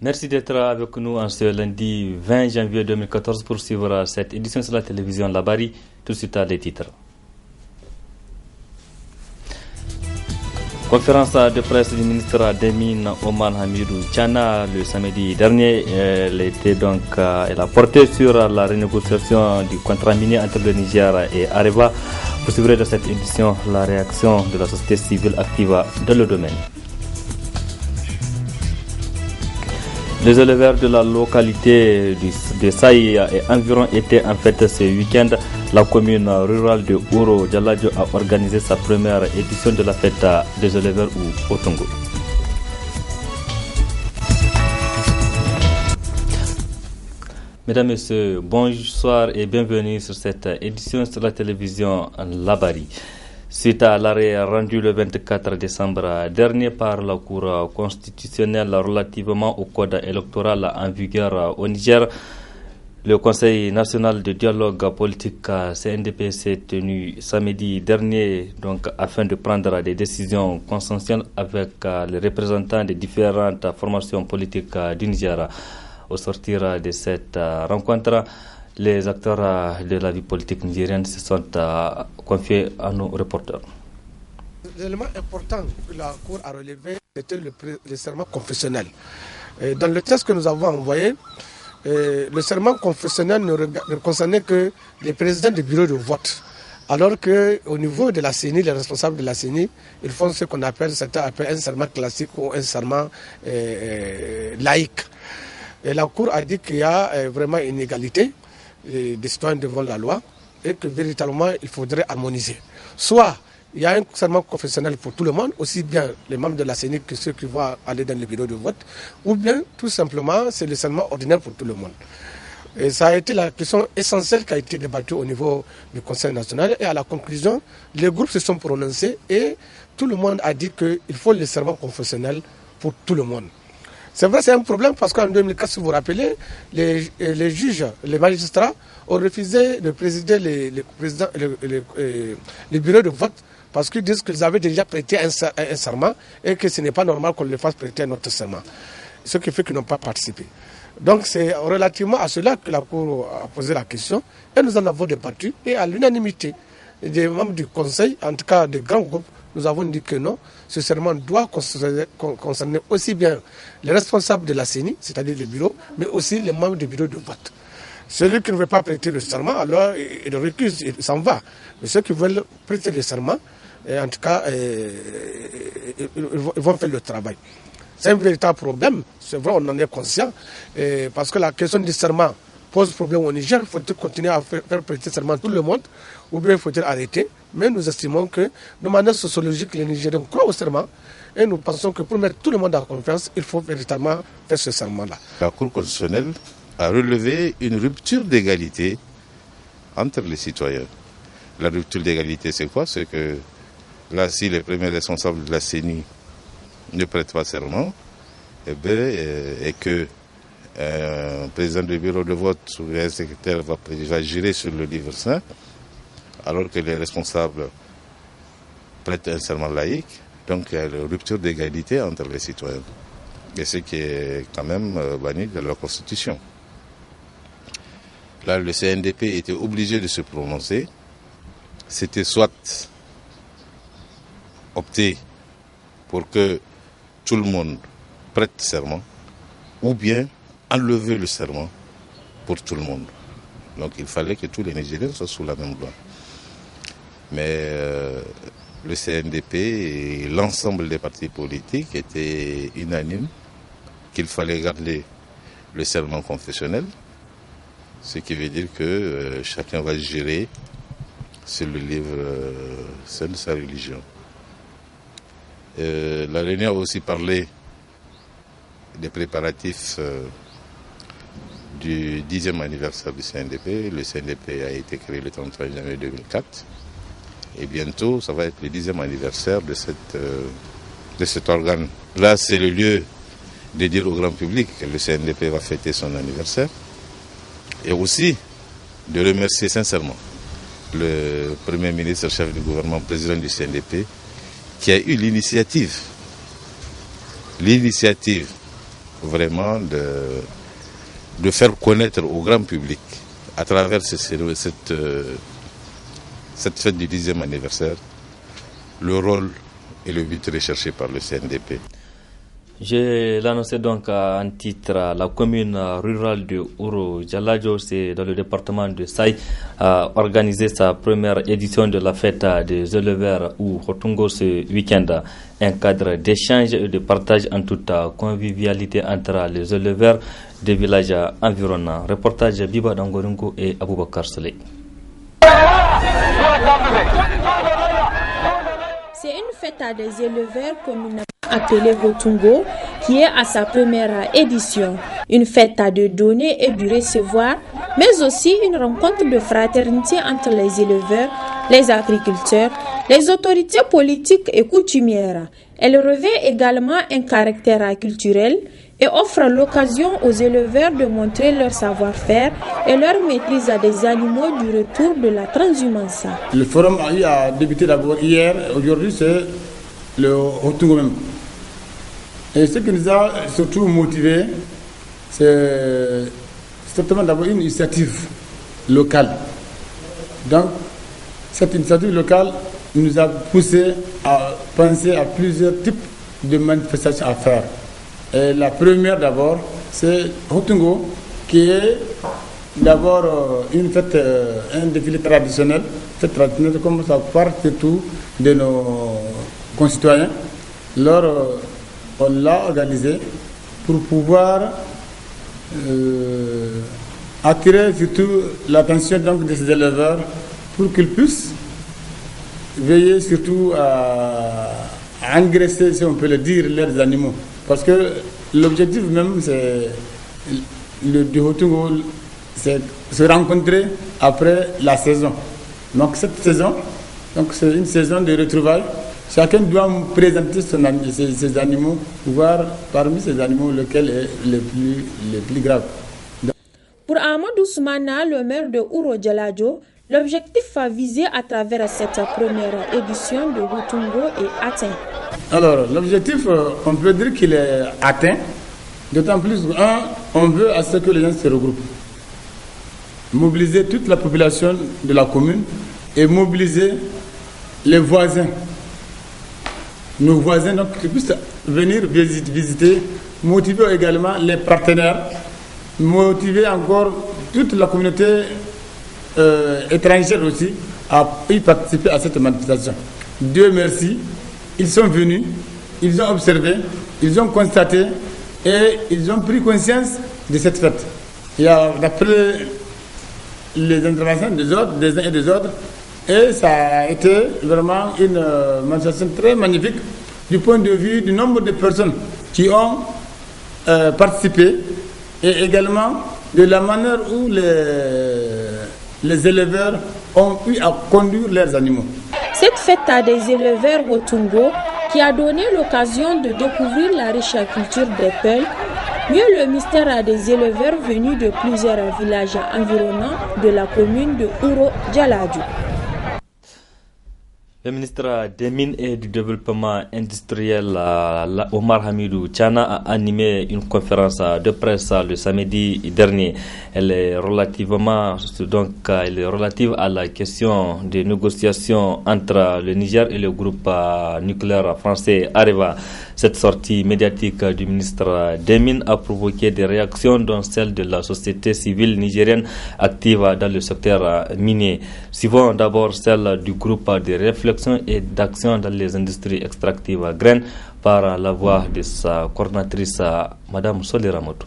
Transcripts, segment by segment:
Merci d'être avec nous en ce lundi 20 janvier 2014 pour suivre cette édition sur la télévision Labari. Tout de suite à des titres. Conférence de presse du ministre des Mines Oman Hamidou Tchana le samedi dernier. Elle a porté sur la renégociation du contrat minier entre le Niger et Areva. Vous suivrez de cette édition la réaction de la société civile active dans le domaine. Les éleveurs de la localité de Saï et environ étaient en fête ce week-end. La commune rurale de Ouro Djaladjo a organisé sa première édition de la fête des éleveurs au Togo. Mesdames et messieurs, bonsoir et bienvenue sur cette édition sur la télévision Labari. Suite à l'arrêt rendu le 24 décembre dernier par la Cour constitutionnelle relativement au code électoral en vigueur au Niger, le Conseil national de dialogue politique CNDP s'est tenu samedi dernier afin de prendre des décisions consensuelles avec les représentants des différentes formations politiques du Niger. Au sortir de cette rencontre, les acteurs de la vie politique nigérienne se sont confiés à nos reporters. L'élément important que la Cour a relevé, c'était le serment confessionnel. Dans le texte que nous avons envoyé, le serment confessionnel ne concernait que les présidents des bureaux de vote. Alors qu'au niveau de la CENI, les responsables de la CENI, ils font ce qu'on appelle, certains appellent un serment classique ou un serment laïque. Et la Cour a dit qu'il y a vraiment une égalité des citoyens devant la loi et que véritablement il faudrait harmoniser. Soit il y a un serment confessionnel pour tout le monde, aussi bien les membres de la CENI que ceux qui vont aller dans le bureau de vote, ou bien tout simplement c'est le serment ordinaire pour tout le monde. Et ça a été la question essentielle qui a été débattue au niveau du Conseil national et à la conclusion, les groupes se sont prononcés et tout le monde a dit qu'il faut le serment confessionnel pour tout le monde. C'est vrai, c'est un problème parce qu'en 2004, si vous vous rappelez, les juges, les magistrats ont refusé de présider les bureaux de vote parce qu'ils disent qu'ils avaient déjà prêté un serment et que ce n'est pas normal qu'on les fasse prêter un autre serment. Ce qui fait qu'ils n'ont pas participé. Donc c'est relativement à cela que la Cour a posé la question et nous en avons débattu et à l'unanimité des membres du Conseil, en tout cas des grands groupes, nous avons dit que non, ce serment doit concerner aussi bien les responsables de la CENI, c'est-à-dire les bureaux, mais aussi les membres du bureau de vote. Celui qui ne veut pas prêter le serment, alors il recuse, il s'en va. Mais ceux qui veulent prêter le serment, en tout cas, ils vont faire le travail. C'est un véritable problème, c'est vrai, on en est conscient, parce que la question du serment pose problème au Niger. Faut-il continuer à faire prêter serment tout le monde ou bien faut-il arrêter? Mais nous estimons que de manière sociologique, les Nigériens croient au serment et nous pensons que pour mettre tout le monde en confiance, il faut véritablement faire ce serment-là. La Cour constitutionnelle a relevé une rupture d'égalité entre les citoyens. La rupture d'égalité, c'est quoi? C'est que là, si les premiers responsables de la CENI ne prêtent pas serment, et que un président du bureau de vote ou un secrétaire va jurer sur le livre saint, alors que les responsables prêtent un serment laïque, donc il y a une rupture d'égalité entre les citoyens. Et ce qui est quand même banni de la Constitution. Là, le CNDP était obligé de se prononcer. C'était soit opter pour que tout le monde prête serment, ou bien enlever le serment pour tout le monde. Donc il fallait que tous les Nigériens soient sous la même loi. Mais le CNDP et l'ensemble des partis politiques étaient unanimes qu'il fallait garder le serment confessionnel, ce qui veut dire que chacun va gérer sur le livre saint de sa religion. La réunion a aussi parlé des préparatifs du 10e anniversaire du CNDP. Le CNDP a été créé le 31 janvier 2004. Et bientôt, ça va être le 10e anniversaire de cet organe. Là, c'est le lieu de dire au grand public que le CNDP va fêter son anniversaire. Et aussi de remercier sincèrement le Premier ministre, chef du gouvernement, président du CNDP, qui a eu l'initiative vraiment de faire connaître au grand public, à travers cette fête du 10e anniversaire, le rôle et le but recherché par le CNDP. Je l'annonçais donc en titre, la commune rurale de Ouro Djaladjo, c'est dans le département de Saï, a organisé sa première édition de la fête des éleveurs ou Hotungo ce week-end. Un cadre d'échange et de partage en toute convivialité entre les éleveurs des villages environnants. Reportage Biba Dangorungo et Aboubakar Saleh. C'est une fête des éleveurs communément appelée Hotungo qui est à sa première édition. Une fête de donner et de recevoir, mais aussi une rencontre de fraternité entre les éleveurs, les agriculteurs, les autorités politiques et coutumières. Elle revêt également un caractère culturel et offre l'occasion aux éleveurs de montrer leur savoir-faire et leur maîtrise des animaux du retour de la transhumance. Le forum a débuté d'abord hier, aujourd'hui c'est le Hotungo même. Et ce qui nous a surtout motivé, c'est certainement d'abord une initiative locale. Donc, cette initiative locale nous a poussé à penser à plusieurs types de manifestations à faire. Et la première d'abord, c'est Hotungo, qui est d'abord une fête, un défilé traditionnel. Fête traditionnelle, comme ça part surtout de nos concitoyens. Alors, on l'a organisé pour pouvoir attirer surtout l'attention de ces éleveurs pour qu'ils puissent veiller surtout à engraisser, si on peut le dire, leurs animaux. Parce que l'objectif même, c'est du Hotungo, c'est se rencontrer après la saison. Donc cette saison, c'est une saison de retrouvailles. Chacun doit présenter ses animaux, voir parmi ces animaux lequel est le plus grave. Pour Amadou Soumana, le maire de Ouro Djaladjo, l'objectif visé à travers cette première édition de Hotungo est atteint. Alors, l'objectif, on peut dire qu'il est atteint, d'autant plus on veut à ce que les gens se regroupent. Mobiliser toute la population de la commune et mobiliser les voisins. Nos voisins, donc, qui puissent venir visiter, motiver également les partenaires, motiver encore toute la communauté étrangère aussi à y participer à cette manifestation. Dieu merci, ils sont venus, ils ont observé, ils ont constaté et ils ont pris conscience de cette fête. Il y a, d'après les interventions des autres, des uns et des autres, et ça a été vraiment une manifestation très magnifique du point de vue du nombre de personnes qui ont participé et également de la manière où les éleveurs ont eu à conduire leurs animaux. Cette fête des éleveurs Hotungo qui a donné l'occasion de découvrir la riche culture des Peuls, mieux le mystère des éleveurs venus de plusieurs villages environnants de la commune de Ouro Djaladjo. Le ministre des Mines et du Développement industriel, Omar Hamidou Tchana, a animé une conférence de presse le samedi dernier. Elle est relative à la question des négociations entre le Niger et le groupe nucléaire français Areva. Cette sortie médiatique du ministre des Mines a provoqué des réactions, dont celle de la société civile nigérienne active dans le secteur minier. Suivons d'abord celle du groupe de réflexion et d'action dans les industries extractives à graines par la voix de sa coordinatrice, Madame Solera Moto.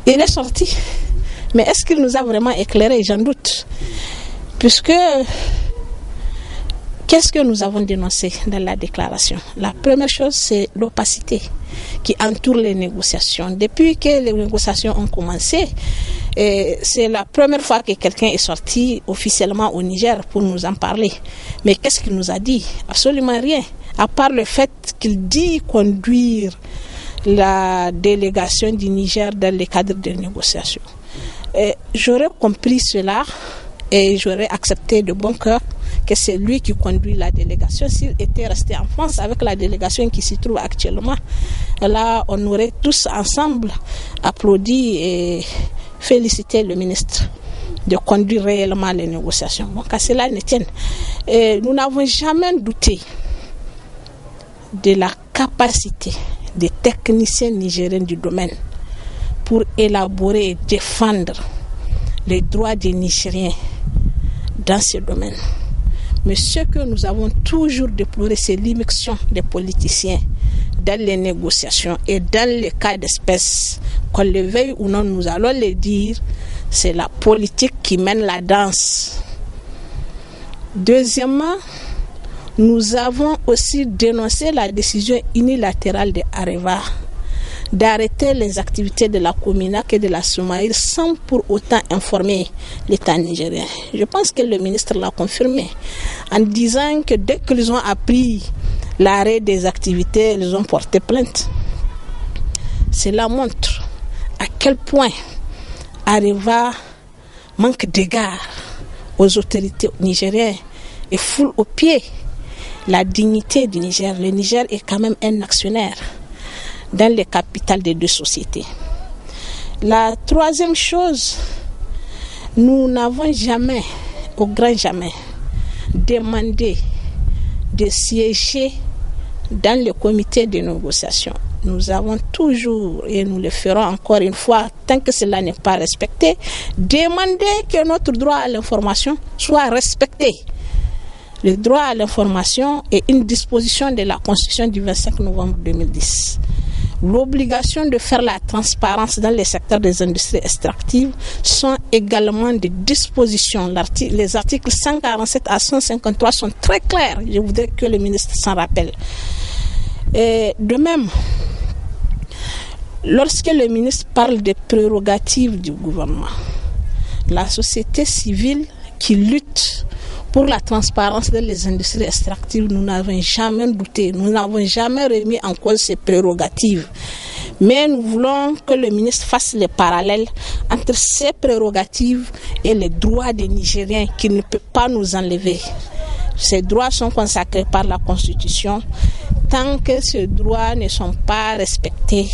Il est sorti, mais est-ce qu'il nous a vraiment éclairé? J'en doute. Puisque, qu'est-ce que nous avons dénoncé dans la déclaration? La première chose, c'est l'opacité qui entoure les négociations. Depuis que les négociations ont commencé, c'est la première fois que quelqu'un est sorti officiellement au Niger pour nous en parler. Mais qu'est-ce qu'il nous a dit? Absolument rien, à part le fait qu'il dit conduire la délégation du Niger dans le cadre des négociations. J'aurais compris cela et j'aurais accepté de bon cœur que c'est lui qui conduit la délégation. S'il était resté en France avec la délégation qui s'y trouve actuellement, là, on aurait tous ensemble applaudi et félicité le ministre de conduire réellement les négociations. Bon, qu'à cela ne tienne. Nous n'avons jamais douté de la capacité des techniciens nigériens du domaine pour élaborer et défendre les droits des Nigériens dans ce domaine. Mais ce que nous avons toujours déploré, c'est l'immixtion des politiciens dans les négociations et dans les cas d'espèce. Qu'on le veuille ou non, nous allons le dire, c'est la politique qui mène la danse. Deuxièmement, nous avons aussi dénoncé la décision unilatérale de Areva d'arrêter les activités de la Cominac et de la Somaïr sans pour autant informer l'État nigérien. Je pense que le ministre l'a confirmé en disant que dès qu'ils ont appris l'arrêt des activités, ils ont porté plainte. Cela montre à quel point Areva manque d'égard aux autorités nigériennes et foule aux pieds la dignité du Niger. Le Niger est quand même un actionnaire dans le capital des deux sociétés. La troisième chose, nous n'avons jamais, au grand jamais, demandé de siéger dans le comité de négociation. Nous avons toujours, et nous le ferons encore une fois, tant que cela n'est pas respecté, demandé que notre droit à l'information soit respecté. Le droit à l'information est une disposition de la Constitution du 25 novembre 2010. L'obligation de faire la transparence dans les secteurs des industries extractives sont également des dispositions. Les articles 147 à 153 sont très clairs. Je voudrais que le ministre s'en rappelle. Et de même, lorsque le ministre parle des prérogatives du gouvernement, la société civile qui lutte pour la transparence dans les industries extractives, nous n'avons jamais douté, nous n'avons jamais remis en cause ces prérogatives. Mais nous voulons que le ministre fasse les parallèles entre ces prérogatives et les droits des Nigériens qu'il ne peut pas nous enlever. Ces droits sont consacrés par la Constitution. Tant que ces droits ne sont pas respectés,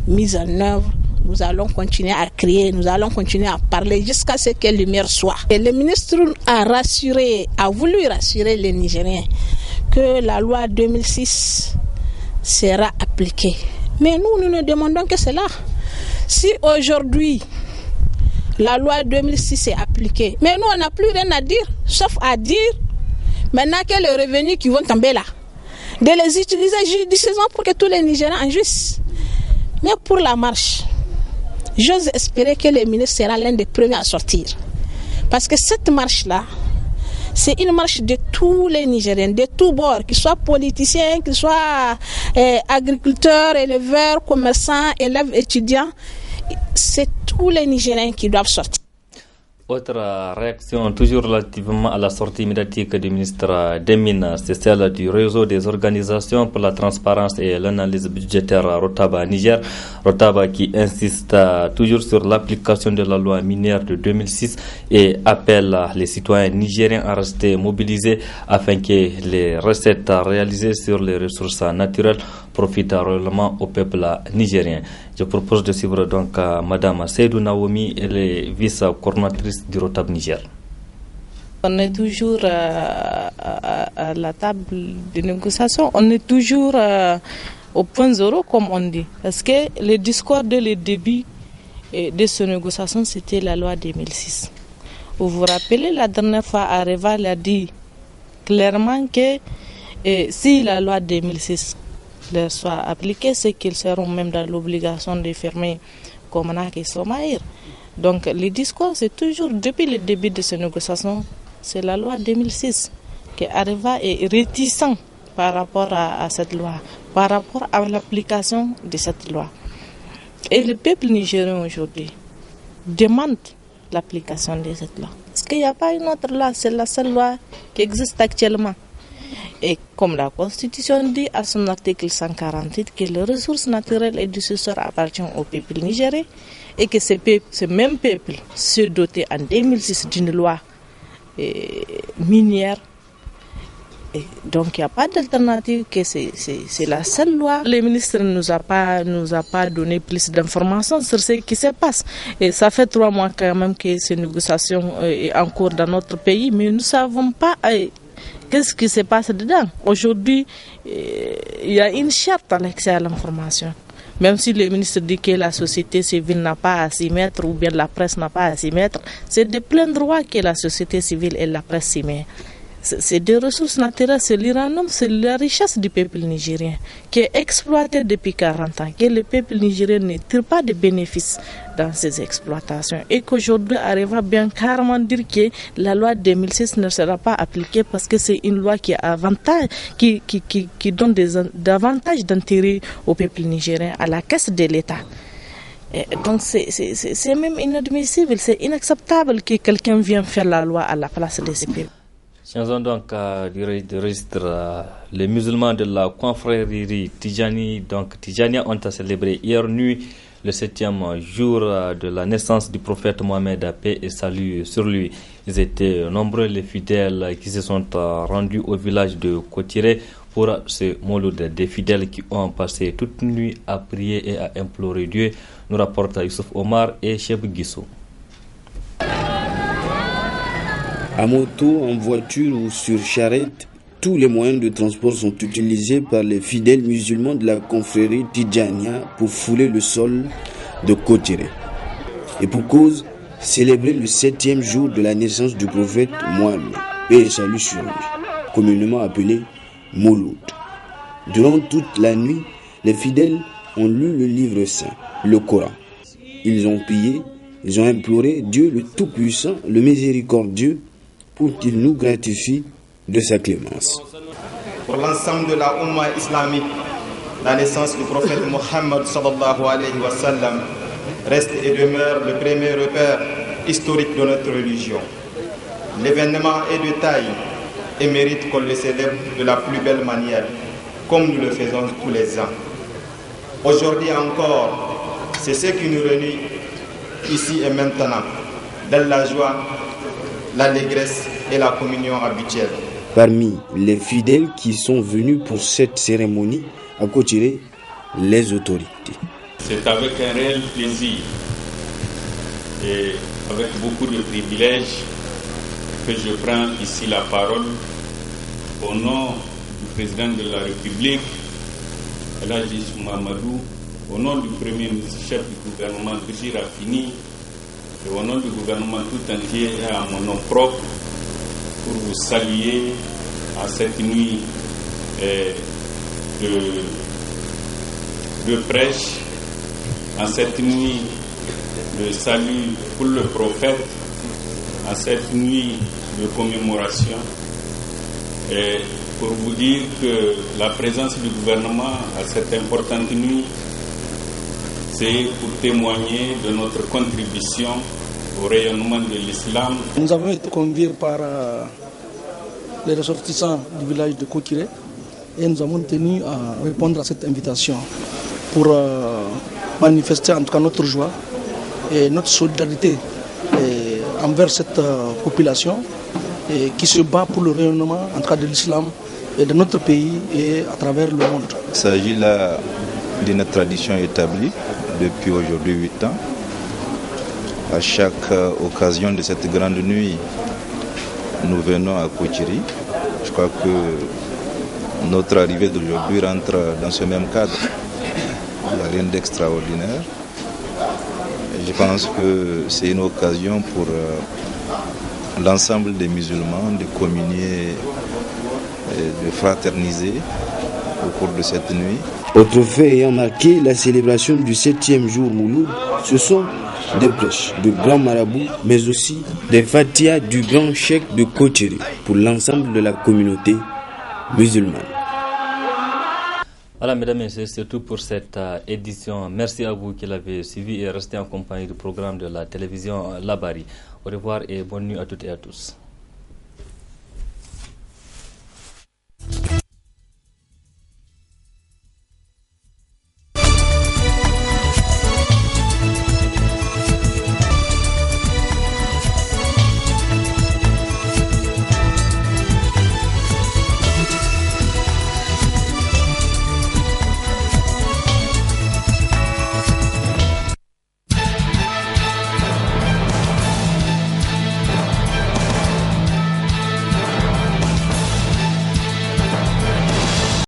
mis en œuvre, nous allons continuer à crier, nous allons continuer à parler jusqu'à ce que lumière soit. Et le ministre a voulu rassurer les Nigériens que la loi 2006 sera appliquée. Mais nous ne demandons que cela. Si aujourd'hui la loi 2006 est appliquée, mais nous on n'a plus rien à dire, sauf à dire maintenant que les revenus qui vont tomber là, de les utiliser judicieusement pour que tous les Nigériens en jouissent. Mais pour la marche, j'ose espérer que le ministre sera l'un des premiers à sortir. Parce que cette marche-là, c'est une marche de tous les Nigériens, de tous bords, qu'ils soient politiciens, qu'ils soient agriculteurs, éleveurs, commerçants, élèves, étudiants. C'est tous les Nigériens qui doivent sortir. Autre réaction, toujours relativement à la sortie médiatique du ministre des Mines, c'est celle du réseau des organisations pour la transparence et l'analyse budgétaire Rotaba Niger. Rotaba qui insiste toujours sur l'application de la loi minière de 2006 et appelle les citoyens nigériens à rester mobilisés afin que les recettes réalisées sur les ressources naturelles profitent réellement au peuple nigérien. Je propose de suivre donc Madame Seydou Naomi, elle est vice-coordinatrice du Rotab Niger. On est toujours à la table de négociation, on est toujours au point zéro comme on dit. Parce que le discours dès le début de ces négociations, c'était la loi 2006. Vous vous rappelez, la dernière fois, Areva a dit clairement que si la loi 2006 leur soit appliquée, c'est qu'ils seront même dans l'obligation de fermer Cominac et Somaïr. Donc le discours, c'est toujours, depuis le début de ces négociations, c'est la loi 2006 qui Areva est réticent par rapport à cette loi, par rapport à l'application de cette loi. Et le peuple nigérien aujourd'hui demande l'application de cette loi. Parce qu'il n'y a pas une autre loi, c'est la seule loi qui existe actuellement. Et comme la Constitution dit à son article 148 que les ressources naturelles et du sous-sol appartiennent au peuple nigérien et que ce même peuple se dotait en 2006 d'une loi minière Et donc il n'y a pas d'alternative, que c'est la seule loi. Le ministre ne nous a pas donné plus d'informations sur ce qui se passe. Et ça fait 3 mois quand même que ces négociations est en cours dans notre pays, mais nous ne savons pas qu'est-ce qui se passe dedans. Aujourd'hui, il y a une charte à l'accès à l'information. Même si le ministre dit que la société civile n'a pas à s'y mettre ou bien la presse n'a pas à s'y mettre, c'est de plein droit que la société civile et la presse s'y mettent. C'est des ressources naturelles, c'est l'uranium, c'est la richesse du peuple nigérien qui est exploitée depuis 40 ans, que le peuple nigérien ne tire pas de bénéfices dans ces exploitations et qu'aujourd'hui arrive à bien carrément dire que la loi 2006 ne sera pas appliquée parce que c'est une loi qui donne davantage d'intérêt au peuple nigérien, à la caisse de l'État. Et donc c'est même inadmissible, c'est inacceptable que quelqu'un vienne faire la loi à la place de ces peuples. Changeons donc du registre. Les musulmans de la confrérie Tijania ont célébré hier nuit le 7e jour de la naissance du prophète Mohammed, paix et salut sur lui. Ils étaient nombreux les fidèles qui se sont rendus au village de Kotiré pour ce mouloud. Des fidèles qui ont passé toute nuit à prier et à implorer Dieu, nous rapportent Youssouf Omar et Cheb Guissou. À moto, en voiture ou sur charrette, tous les moyens de transport sont utilisés par les fidèles musulmans de la confrérie Tijania pour fouler le sol de Kotiré. Et pour cause, célébrer le 7e jour de la naissance du prophète Mohammed, paix et salut sur lui, communément appelé Mouloud. Durant toute la nuit, les fidèles ont lu le livre saint, le Coran. Ils ont prié, ils ont imploré Dieu le Tout-Puissant, le Miséricordieux, pour qu'il nous gratifie de sa clémence. Pour l'ensemble de la Oumma islamique, la naissance du prophète Mohammed sallallahu alayhi wa sallam reste et demeure le premier repère historique de notre religion. L'événement est de taille et mérite qu'on le célèbre de la plus belle manière, comme nous le faisons tous les ans. Aujourd'hui encore, c'est ce qui nous réunit ici et maintenant, dans la joie, l'allégresse et la communion habituelle. Parmi les fidèles qui sont venus pour cette cérémonie, à Kotiré, les autorités. C'est avec un réel plaisir et avec beaucoup de privilèges que je prends ici la parole au nom du président de la République, El Hadji Issoufou Mahamadou, au nom du premier ministre chef du gouvernement, Béchir Afini, et au nom du gouvernement tout entier et à mon nom propre, pour vous saluer à cette nuit de prêche, à cette nuit de salut pour le prophète, à cette nuit de commémoration, et pour vous dire que la présence du gouvernement à cette importante nuit, c'est pour témoigner de notre contribution au rayonnement de l'islam. Nous avons été conviés par les ressortissants du village de Kotiré et nous avons tenu à répondre à cette invitation pour manifester en tout cas notre joie et notre solidarité envers cette population qui se bat pour le rayonnement en tout cas de l'islam et de notre pays et à travers le monde. Il s'agit là d'une tradition établie depuis aujourd'hui 8 ans. À chaque occasion de cette grande nuit, nous venons à Kotiré. Je crois que notre arrivée d'aujourd'hui rentre dans ce même cadre. Il n'y a rien d'extraordinaire. Je pense que c'est une occasion pour l'ensemble des musulmans de communier, de fraterniser au cours de cette nuit. Autre fait ayant marqué la célébration du 7e jour Mouloud, ce sont des prêches de grands marabouts, mais aussi des fatihas du grand cheikh de Kotiré pour l'ensemble de la communauté musulmane. Voilà, mesdames et messieurs, c'est tout pour cette édition. Merci à vous qui l'avez suivi et restez en compagnie du programme de la télévision Labari. Au revoir et bonne nuit à toutes et à tous.